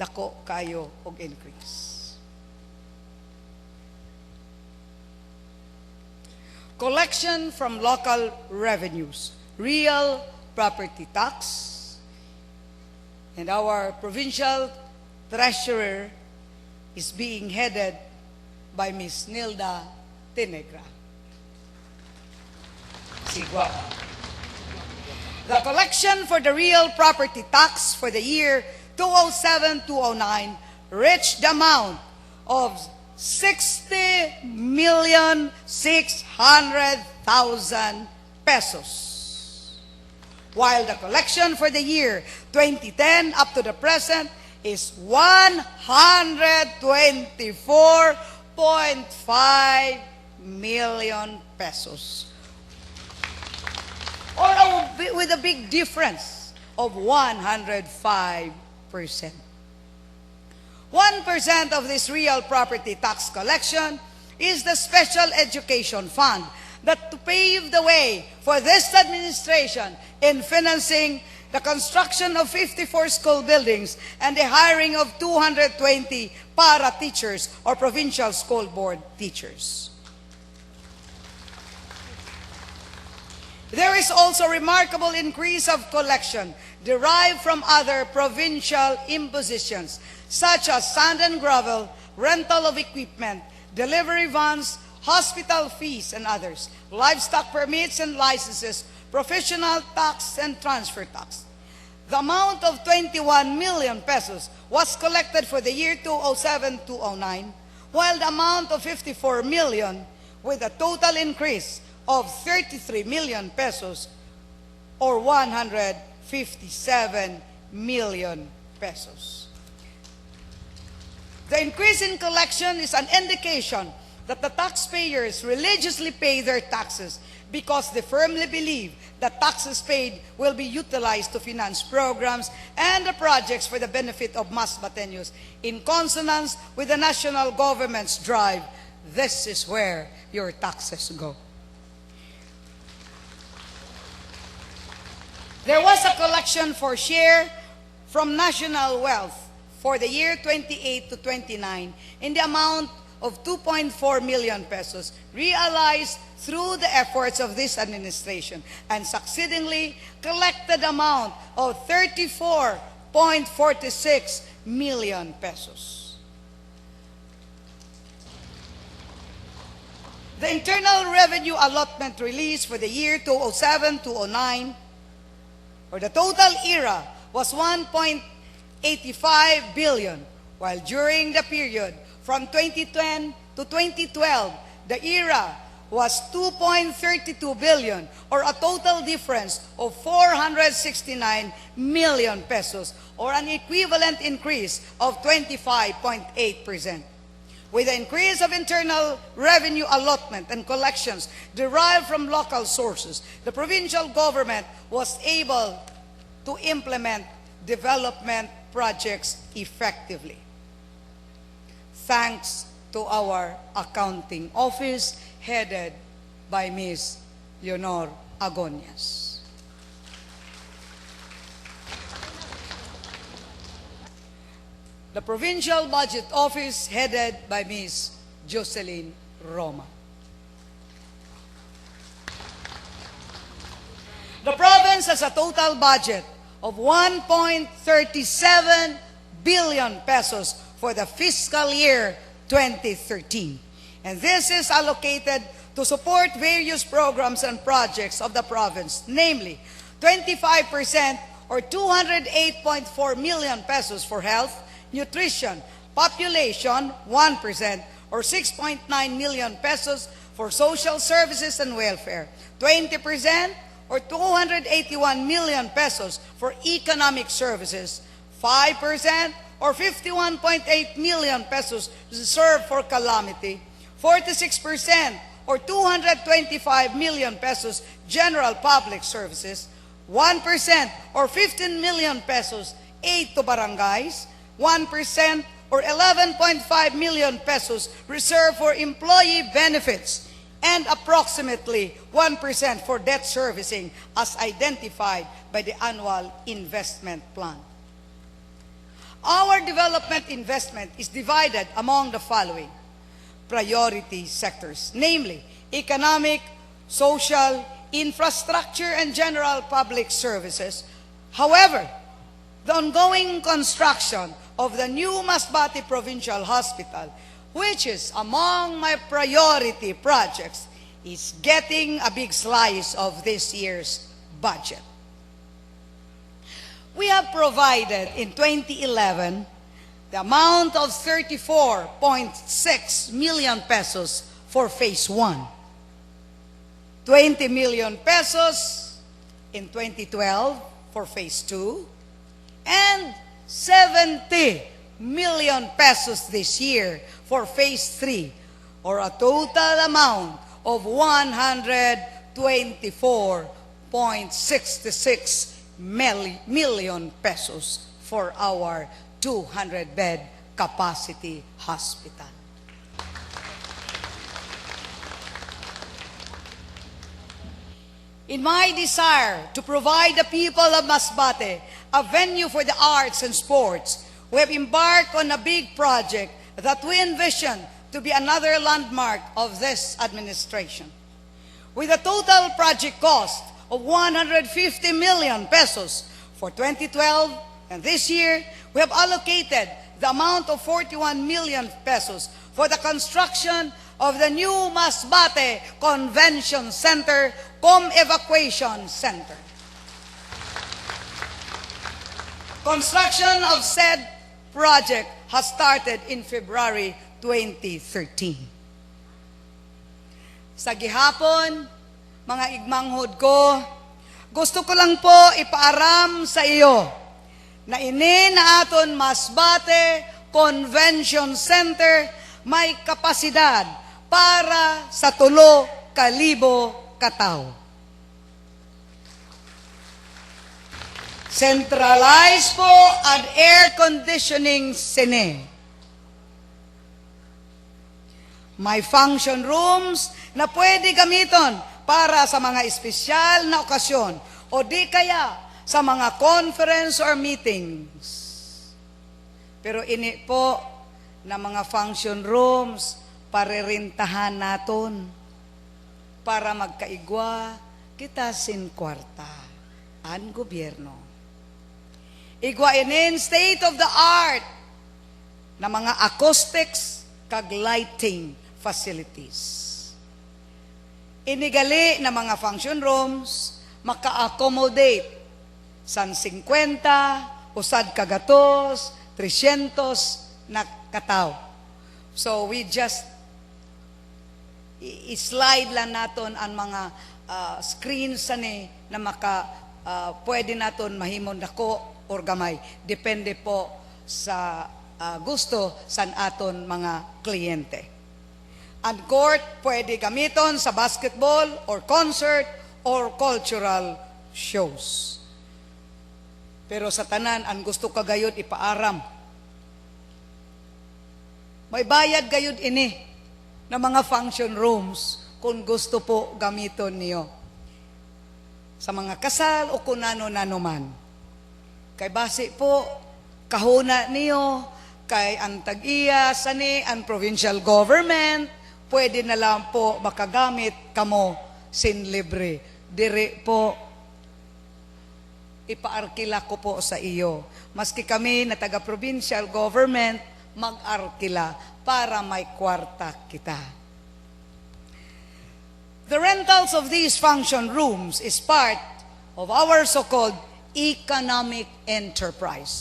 dako kayo og increase. Collection from local revenues, real property tax, and our provincial treasurer is being headed by Ms. Nilda Tinegra. Sigwa. The collection for the real property tax for the year 2007-2009 reached the amount of 60,600,000 pesos, while the collection for the year 2010 up to the present is 124.5 million pesos, or with a big difference of 105%. 1% of this real property tax collection is the Special Education Fund that to pave the way for this administration in financing the construction of 54 school buildings and the hiring of 220 para-teachers or provincial school board teachers. There is also a remarkable increase of collection derived from other provincial impositions, such as sand and gravel, rental of equipment, delivery vans, hospital fees and others, livestock permits and licenses, professional tax and transfer tax. The amount of 21 million pesos was collected for the year 2007-2009, while the amount of 54 million, with a total increase of 33 million pesos or 157 million pesos. The increase in collection is an indication that the taxpayers religiously pay their taxes because they firmly believe that taxes paid will be utilized to finance programs and the projects for the benefit of Masbateños in consonance with the national government's drive. This is where your taxes go. There was a collection for share from national wealth for the year 28 to 29 in the amount of 2.4 million pesos realized through the efforts of this administration and succeedingly collected amount of 34.46 million pesos. The internal revenue allotment release for the year 2007-2009, or the total era, was 1.85 billion, while during the period from 2010 to 2012, the era was 2.32 billion, or a total difference of 469 million pesos, or an equivalent increase of 25.8%. With the increase of internal revenue allotment and collections derived from local sources, the provincial government was able to implement development projects effectively. Thanks to our accounting office headed by Ms. Leonor Agonias. The Provincial Budget Office headed by Ms. Jocelyn Roma. The province has a total budget of 1.37 billion pesos for the fiscal year 2013. And this is allocated to support various programs and projects of the province, namely 25% or 208.4 million pesos for health, nutrition, population 1% or 6.9 million pesos for social services and welfare, 20% or 281 million pesos for economic services, 5% or 51.8 million pesos reserved for calamity, 46% or 225 million pesos general public services, 1% or 15 million pesos aid to barangays, 1% or 11.5 million pesos reserved for employee benefits, and approximately 1% for debt servicing as identified by the annual investment plan. Our development investment is divided among the following priority sectors, namely economic, social, infrastructure, and general public services. However, the ongoing construction of the new Masbate Provincial Hospital, which is among my priority projects, is getting a big slice of this year's budget. We have provided in 2011 the amount of 34.6 million pesos for Phase 1, 20 million pesos in 2012 for Phase 2, and 70 million pesos this year for Phase 3, or a total amount of 124.66 million pesos for our 200-bed capacity hospital. In my desire to provide the people of Masbate a venue for the arts and sports, we have embarked on a big project that we envision to be another landmark of this administration. With a total project cost of 150 million pesos for 2012, and this year, we have allocated the amount of 41 million pesos for the construction of the new Masbate Convention Center, Evacuation Center. Construction of said project has started in February 2013. Sa gihapon, mga igmanghod ko, gusto ko lang po ipaaram sa iyo na ini na aton Masbate Convention Center may kapasidad para sa 3,000 katao. Centralized po at air conditioning sine. May function rooms na pwede gamiton para sa mga espesyal na okasyon o di kaya sa mga conference or meetings. Pero ini po na mga function rooms parerintahan naton para magkaigwa kita sin kwarta ang gobyerno. Igwa inin state of the art na mga acoustics kag lighting facilities. Inigali na mga function rooms maka-accommodate san 50, usad kagatos, 300 na katao. So we just i-slide lang naton ang mga screens ani na pwede naton mahimon dako or gamay. Depende po sa gusto san aton mga kliyente. Ang court pwede gamiton sa basketball or concert or cultural shows. Pero sa tanan, ang gusto ka gayud ipaaram. May bayad gayud ini na mga function rooms kung gusto po gamiton niyo. Sa mga kasal o kung ano-nano man. Kay base po, kahuna niyo, kay ang tag-iya, sani, ang provincial government, pwede na lang po makagamit kamo sin libre. Dire po, ipaarkila ko po sa iyo. Maski kami na taga-provincial government, mag-arkila para may kwarta kita. The rentals of these function rooms is part of our so-called economic enterprise.